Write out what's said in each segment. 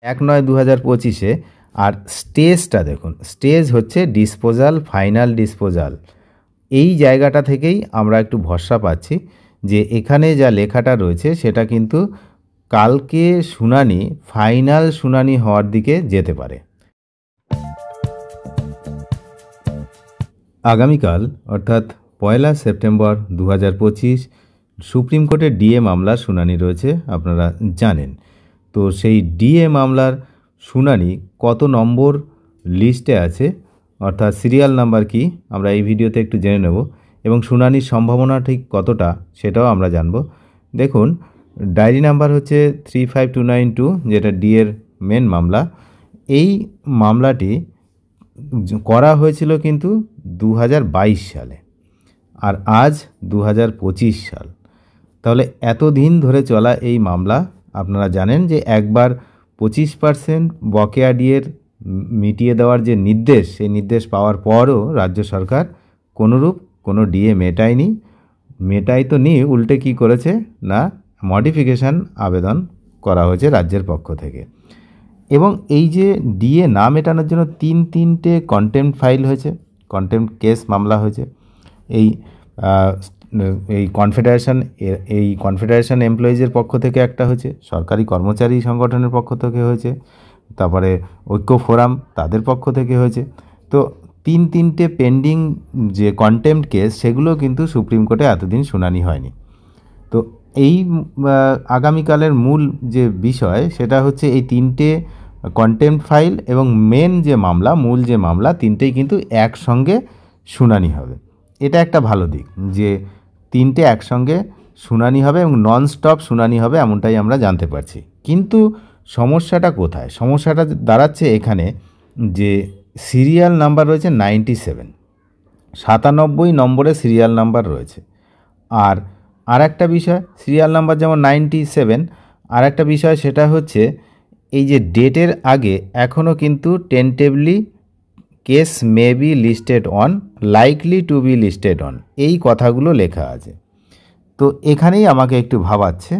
1/9/2025 আর স্টেজটা দেখুন, স্টেজ হচ্ছে ডিসপোজাল, ফাইনাল ডিসপোজাল। এই জায়গাটা থেকেই আমরা একটু ভরসা পাচ্ছি যে এখানে যা লেখাটা রয়েছে সেটা কিন্তু কালকে শুনানি, ফাইনাল শুনানি হওয়ার দিকে যেতে পারে। আগামীকাল অর্থাৎ 1 সেপ্টেম্বর 2025 সুপ্রিম কোর্টের ডিএ মামলার শুনানি রয়েছে, আপনারা জানেন। তো সেই ডিএ মামলার শুনানি কত নম্বর লিস্টে আছে, অর্থাৎ সিরিয়াল নাম্বার কি, আমরা এই ভিডিওতে একটু জেনে নেব এবং শুনানির সম্ভাবনা ঠিক কতটা সেটাও আমরা জানব। দেখুন, ডায়েরি নাম্বার হচ্ছে 35292, যেটা ডিএর মেন মামলা। এই মামলাটি করা হয়েছিল কিন্তু 2022 সালে, আর আজ 2025 সাল। তাহলে এতদিন ধরে চলা এই মামলা, আপনারা জানেন যে একবার 25% বকেয়া ডিএর মিটিয়ে দেওয়ার যে নির্দেশ, সেই নির্দেশ পাওয়ার পরও রাজ্য সরকার কোনোরূপ কোনো ডিএ মেটাই তো নি, উল্টে কি করেছে না মডিফিকেশান আবেদন করা হয়েছে রাজ্যের পক্ষ থেকে। এবং এই যে ডিএ না মেটানোর জন্য তিনটে কন্টেম্পট ফাইল হয়েছে, কন্টেম্পট কেস মামলা হয়েছে। এই কনফেডারেশন এমপ্লয়িজের পক্ষ থেকে একটা হয়েছে, সরকারি কর্মচারী সংগঠনের পক্ষ থেকে হয়েছে, তারপরে ঐক্য ফোরাম তাদের পক্ষ থেকে হয়েছে। তো তিনটে পেন্ডিং যে কন্টেম্পট কেস, সেগুলো কিন্তু সুপ্রিম কোর্টে এতদিন শুনানি হয়নি। তো এই আগামীকালের মূল যে বিষয় সেটা হচ্ছে এই তিনটে কন্টেম্পট ফাইল এবং মেন যে মামলা, মূল যে মামলা, তিনটেই কিন্তু একসঙ্গে শুনানি হবে। এটা একটা ভালো দিক যে তিনটে একসঙ্গে শুনানি হবে এবং নন স্টপ শুনানি হবে, এমনটাই আমরা জানতে পারছি। কিন্তু সমস্যাটা কোথায়? সমস্যাটা দাঁড়াচ্ছে এখানে যে সিরিয়াল নাম্বার রয়েছে 97, 97 নম্বরে সিরিয়াল নাম্বার রয়েছে। আর একটা বিষয়, সিরিয়াল নাম্বার যেমন 97, আর একটা বিষয় সেটা হচ্ছে এই যে ডেটের আগে এখনও কিন্তু tentatively case may be listed on, likely to be listed on, এই কথাগুলো লেখা আছে। তো এখানেই আমাকে একটু ভাবাচ্ছে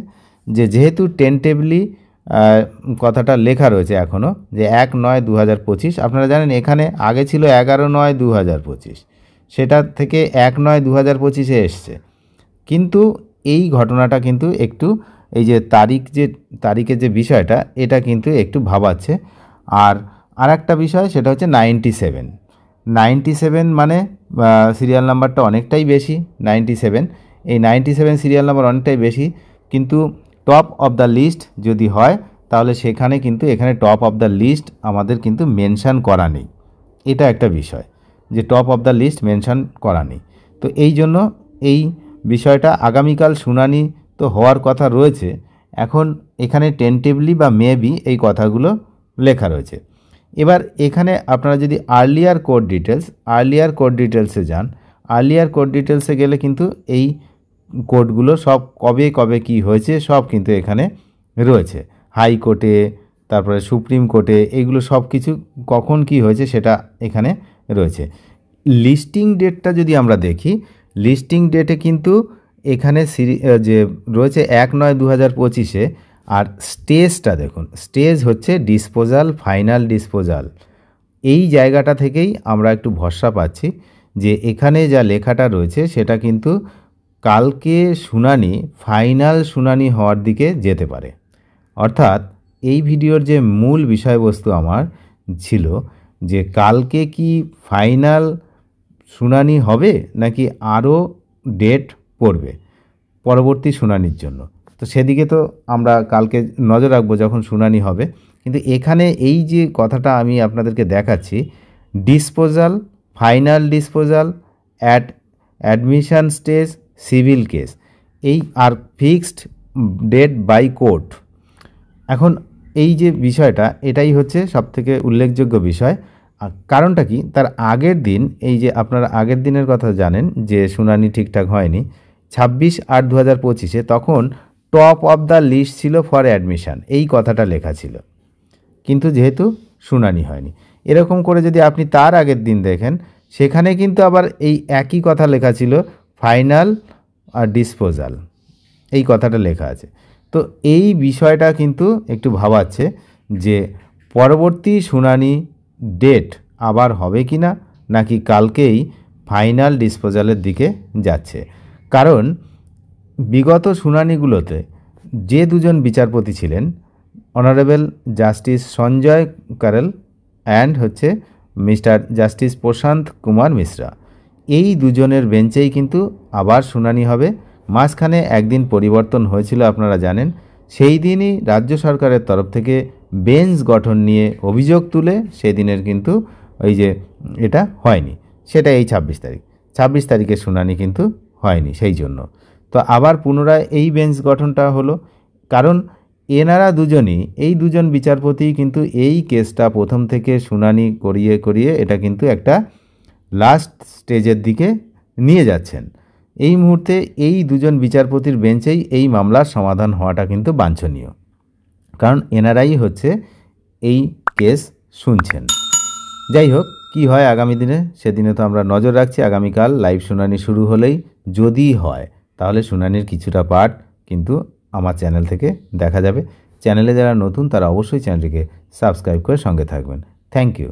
যে যেহেতু টেন্টেবলি কথাটা লেখা রয়েছে এখনও, যে 1/9/2025, আপনারা জানেন এখানে আগে ছিল 11/9/2025, সেটা থেকে 1/9/2025 এসছে। কিন্তু এই ঘটনাটা কিন্তু একটু, এই যে তারিখের যে বিষয়টা, এটা কিন্তু একটু ভাবাচ্ছে। আর একটা বিষয় সেটা হচ্ছে 97 মানে সিরিয়াল নাম্বারটা অনেকটাই বেশি। 97, এই 97 সিরিয়াল নাম্বার অনেকটাই বেশি, কিন্তু টপ অফ দ্য লিস্ট যদি হয় তাহলে সেখানে কিন্তু এখানে টপ অফ দ্য লিস্ট আমাদের কিন্তু মেনশান করা নেই। এটা একটা বিষয় যে top of the list mention করা নেই। তো এই জন্য এই বিষয়টা আগামীকাল শুনানি তো হওয়ার কথা রয়েছে, এখন এখানে টেন্টেবলি বা মেবি এই কথাগুলো লেখা রয়েছে। এবার এখানে আপনারা যদি আর্লিয়ার কোর্ট ডিটেলসে যান, আর্লিয়ার কোর্ট ডিটেলসে গেলে কিন্তু এই কোর্টগুলো সব কবে কি হয়েছে সব কিন্তু এখানে রয়েছে। হাইকোর্টে, তারপরে সুপ্রিম কোর্টে, এইগুলো সব কিছু কখন কি হয়েছে সেটা এখানে রয়েছে। লিস্টিং ডেটটা যদি আমরা দেখি, লিস্টিং ডেটে কিন্তু এখানে যে রয়েছে 1/9/2025, আর স্টেজটা দেখুন, স্টেজ হচ্ছে ডিসপোজাল, ফাইনাল ডিসপোজাল। এই জায়গাটা থেকেই আমরা একটু ভরসা পাচ্ছি যে এখানে যা লেখাটা রয়েছে সেটা কিন্তু কালকে শুনানি, ফাইনাল শুনানি হওয়ার দিকে যেতে পারে। অর্থাৎ এই ভিডিওর যে মূল বিষয়বস্তু আমার ছিল যে কালকে কি ফাইনাল শুনানি হবে নাকি আরও ডেট পড়বে পরবর্তী শুনানির জন্য, তো সেদিকে তো আমরা কালকে নজর রাখবো যখন শুনানি হবে। কিন্তু এখানে এই যে কথাটা আমি আপনাদেরকে দেখাচ্ছি, disposal, final disposal, admission stage, civil case, এই আর ফিক্সড ডেট বাই কোর্ট। এখন এই যে বিষয়টা, এটাই হচ্ছে সবথেকে উল্লেখযোগ্য বিষয়। কারণটা কি, তার আগের দিন, এই যে আপনারা আগের দিনের কথা জানেন যে শুনানি ঠিকঠাক হয়নি 26/8/2025, তখন টপ অফ দ্য লিস্ট ছিল ফর অ্যাডমিশন, এই কথাটা লেখা ছিল, কিন্তু যেহেতু শুনানি হয়নি। এরকম করে যদি আপনি তার আগের দিন দেখেন, সেখানে কিন্তু আবার এই একই কথা লেখা ছিল, ফাইনাল আর ডিসপোজাল, এই কথাটা লেখা আছে। তো এই বিষয়টা কিন্তু একটু ভাবাচ্ছে যে পরবর্তী শুনানি ডেট আবার হবে কি না, নাকি কালকেই ফাইনাল ডিসপোজালের দিকে যাচ্ছে। কারণ বিগত শুনানিগুলোতে যে দুজন বিচারপতি ছিলেন, honourable justice Sanjay Karol and mister justice Prashant Kumar Mishra, এই দুজনের বেঞ্চেই কিন্তু আবার শুনানি হবে। মাঝখানে একদিন পরিবর্তন হয়েছিল আপনারা জানেন, সেই দিনই রাজ্য সরকারের তরফ থেকে বেঞ্চ গঠন নিয়ে অভিযোগ তুলে সেদিনের কিন্তু ওই যে এটা হয়নি, সেটা এই 26 তারিখের শুনানি কিন্তু হয়নি। সেই জন্য তো আবার পুনরায় এই বেঞ্চ গঠনটা হলো, কারণ এনারা দুজনই, এই দুজন বিচারপতি কিন্তু এই কেসটা প্রথম থেকে শুনানি করিয়ে করিয়ে এটা কিন্তু একটা লাস্ট স্টেজের দিকে নিয়ে যাচ্ছেন। এই মুহূর্তে এই দুজন বিচারপতির বেঞ্চেই এই মামলার সমাধান হওয়াটা কিন্তু বাঞ্ছনীয়, কারণ এনারাই এই কেস শুনছেন। যাই হোক, কি হয় আগামী দিনে সেদিনে তো আমরা নজর রাখছি। আগামীকাল লাইভ শুনানি শুরু হলেই যদি হয় তাহলে শুনানির কিছুটা পার্ট কিন্তু আমার চ্যানেল থেকে দেখা যাবে। চ্যানেলে যারা নতুন তারা অবশ্যই চ্যানেলটিকে সাবস্ক্রাইব করে সঙ্গে থাকবেন। Thank you.